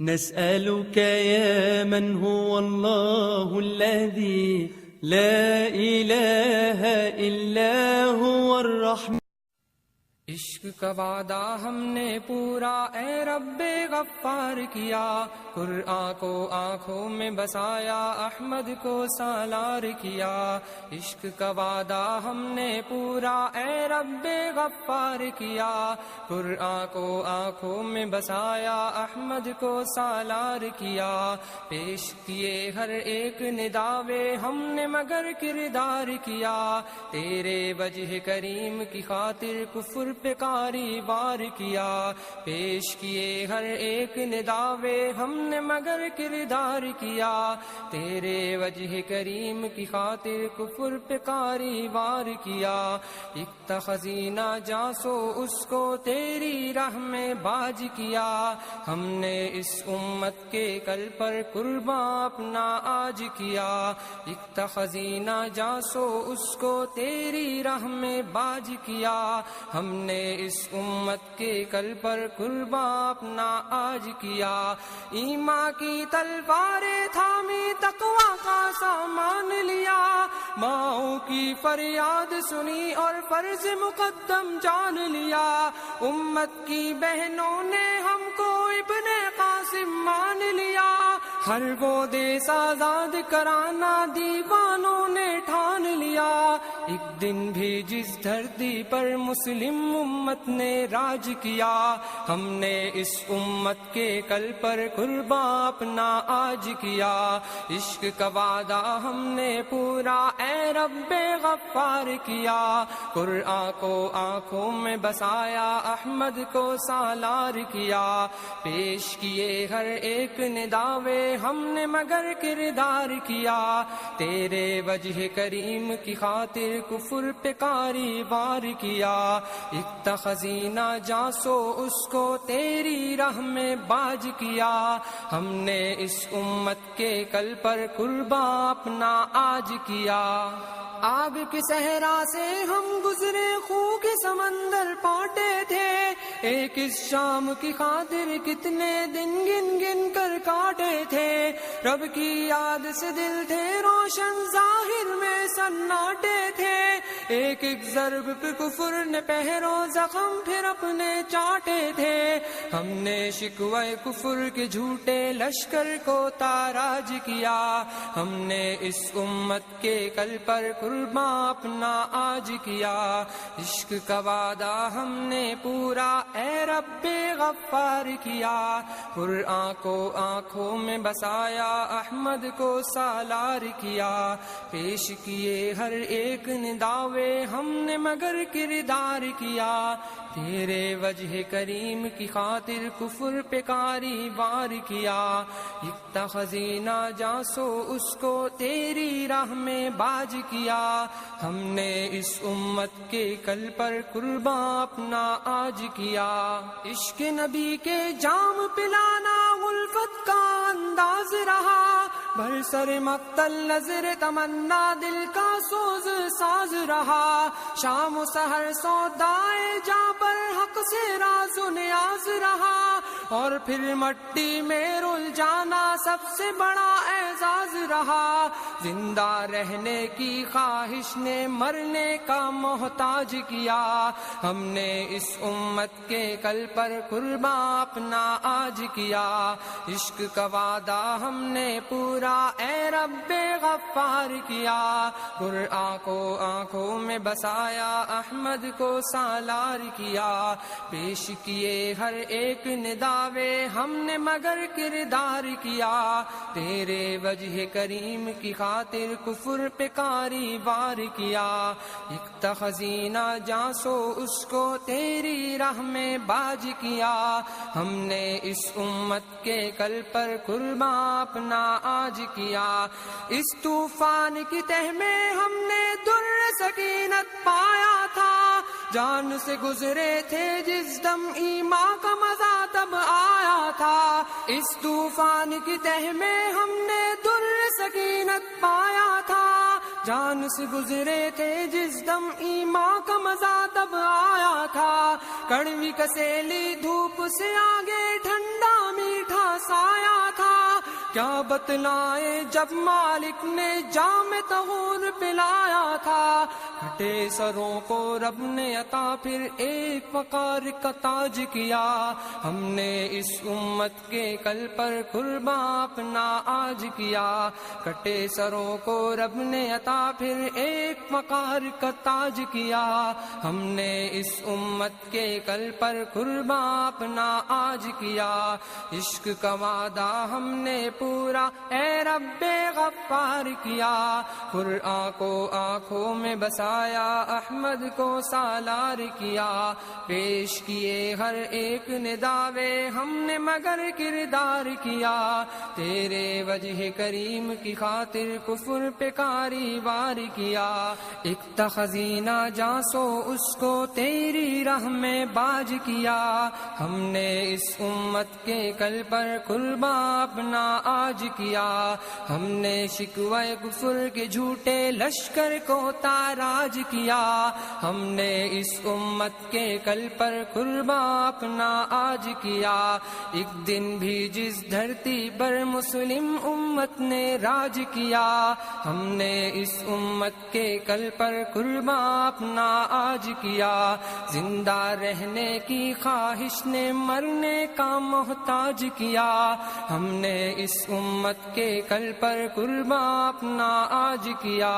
نسألك يا من هو الله الذي لا إله إلا هو الرحمن. عشق کا وعدہ ہم نے پورا اے رب غفار کیا، قرآن کو آنکھوں میں بسایا، احمد کو سالار کیا. عشق کا وعدہ ہم نے پورا اے رب غفار کیا، قرآن کو آنکھوں میں بسایا، احمد کو سالار کیا. پیش کیے ہر ایک نداوے ہم نے مگر کردار کیا، تیرے وجہ کریم کی خاطر کفر پہ کاری وار کیا. پیش کیے ہر ایک نداوے ہم نے مگر کردار کیا، تیرے وجہ کریم کی خاطر کفر پہ کاری وار کیا. ایک تھا خزینہ جاسو اس کو تیری راہ میں باج کیا، ہم نے اس امت کے کل پر قرباں اپنا آج کیا. ایک تھا خزینہ جاسو اس کو تیری راہ میں باج کیا، ہم نے اس امت کے کل پر قرباں اپنا آج کیا. ایمان کی تلواریں تھامی تقوی کا سامان لیا، ماؤں کی فریاد سنی اور فرض مقدم جان لیا. امت کی بہنوں نے ہم کو ابن قاسم مان لیا، ہر وہ دیس آزاد کرانا دیوانوں نے ٹھان لیا. ایک دن بھی جس دھرتی پر مسلم امت نے راج کیا، ہم نے اس امت کے کل پر قرباں اپنا آج کیا. عشق کا وعدہ ہم نے پورا اے رب غفار کیا، قرآن کو آنکھوں میں بسایا، احمد کو سالار کیا. پیش کیے ہر ایک نداوے ہم نے مگر کردار کیا، تیرے وجہ کریم کی خاطر کفر پہ کاری وار کیا. ایک تھا خزینہ جاسو اس کو تیری راہ میں باج کیا، ہم نے اس امت کے کل پر قرباں اپنا آج کیا. آگ کے صحرا سے ہم گزرے، خون کے سمندر پاٹے تھے، ایک اس شام کی خاطر کتنے دن گن گن کر کاٹے تھے. رب کی یاد سے دل تھے روشن، ظاہر میں سناٹے تھے، ایک ایک ضرب پہ کفر نے پہرو زخم پھر اپنے چاٹے تھے. ہم نے شکوہ کفر کے جھوٹے لشکر کو تاراج کیا، ہم نے اس امت کے کل پر قرباں اپنا آج کیا. عشق کا وعدہ ہم نے پورا اے رب غفار کیا، قرآن کو آنکھوں میں بسایا، احمد کو سالار کیا. پیش کیے ہر ایک نداوے ہم نے مگر کردار کیا، تیرے وجہ کریم کی خاطر کفر پہ کاری وار کیا. ایک تھا خزینہ جاسو اس کو تیری راہ میں باج کیا، ہم نے اس امت کے کل پر قرباں اپنا آج کیا. عشق نبی کے جام پلانا الفت کا انداز رہا، بھر سر مقتل نظر تمنا دل کا سوز ساز رہا. شام و سحر سودائے جاں پر حق سے راز و نیاز رہا، اور پھر مٹی میں رل جانا سب سے بڑا اعزاز رہا. زندہ رہنے کی خواہش نے مرنے کا محتاج کیا، ہم نے اس امت کے کل پر قرباں اپنا آج کیا. عشق کا وعدہ ہم نے پورا اے رب غفار کیا، قرآن کو آنکھوں میں بسایا، احمد کو سالار کیا. پیش کیے ہر ایک نداوے ہم نے مگر کردار کیا، تیرے وجہ کریم کی خاطر کفر پہ کاری وار کیا. ایک تھا خزینہ جاسو اس کو تیری راہ میں باج کیا، ہم نے اس امت کے کل پر قرباں اپنا آج کیا. اس طوفان کی تہ میں ہم نے در سکینت پایا تھا، جان سے گزرے تھے جس دم ایمان کا مزہ تب آیا تھا. اس طوفان کی تہ میں ہم نے در سکینت پایا تھا، جان سے گزرے تھے جس دم ایمان کا مزہ تب آیا تھا. کڑوی کسیلی دھوپ سے آگے ٹھنڈا میٹھا سایہ کیا بتلائیں جب مالک نے جام طہور پلایا تھا، پھٹے سروں کو رب نے عطا پھر ایک وقار کا تاج کیا، ہم نے اس امت کے کل پر قرباں اپنا آج کیا، کٹے سروں کو رب نے عطا پھر ایک وقار کا تاج کیا، ہم نے اس امت کے کل پر قرباں اپنا آج کیا، عشق کا وعدہ ہم نے پورا اے رب غفار کیا، قرآن کو آنکھوں میں بسایا، احمد کو سالار کیا، پیش کیے ہر ایک نے دعوے، ہم نے مگر کردار کیا، تیرے وجہ کریم کی خاطر کفر پہ کاری وار کیا، ایک تھا خزینہ جانسو اس کو تیری راہ میں باج کیا، ہم نے اس امت کے کل پر قرباں اپنا آج کیا، ہم نے شکوہ کفر کے جھوٹے لشکر کو تاراج کیا، ہم نے اس امت کے کل پر قرباں اپنا آج کیا، ایک دن بھی جس دھرتی پر مسلم امت نے راج کیا، ہم نے اس امت کے کل پر قرباں اپنا آج کیا، زندہ رہنے کی خواہش نے مرنے کا محتاج کیا، ہم نے اس امت کے کل پر قرباں اپنا آج کیا،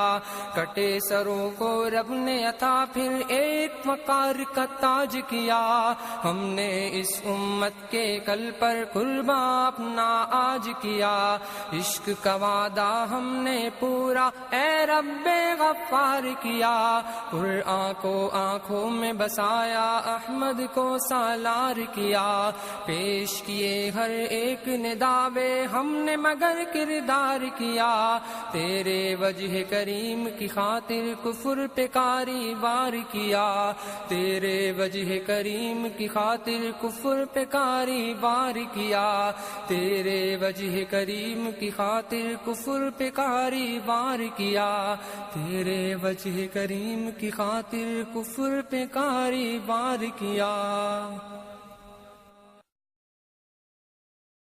کٹے سروں کو رب نے عطا پھر ایک وقار کا تاج کیا، ہم نے اس امت کے کل پر قرباں اپنا آج کیا، عشق کا وعدہ ہم نے پورا اے رب غفار کیا، قرآن کو آنکھوں میں بسایا، احمد کو سالار کیا، پیش کیے ہر ایک نے دعوے، ہم نے مگر کردار کیا، تیرے وجہ کریم کی خاطر کفر پہ کاری وار کیا، تیرے وجہ کریم کی خاطر کفر پہ کاری وار کیا، تیرے وجہ کریم کی خاطر کفر پہ کاری وار کیا، تیرے وجہ کریم کی خاطر کفر پہ کاری وار کیا۔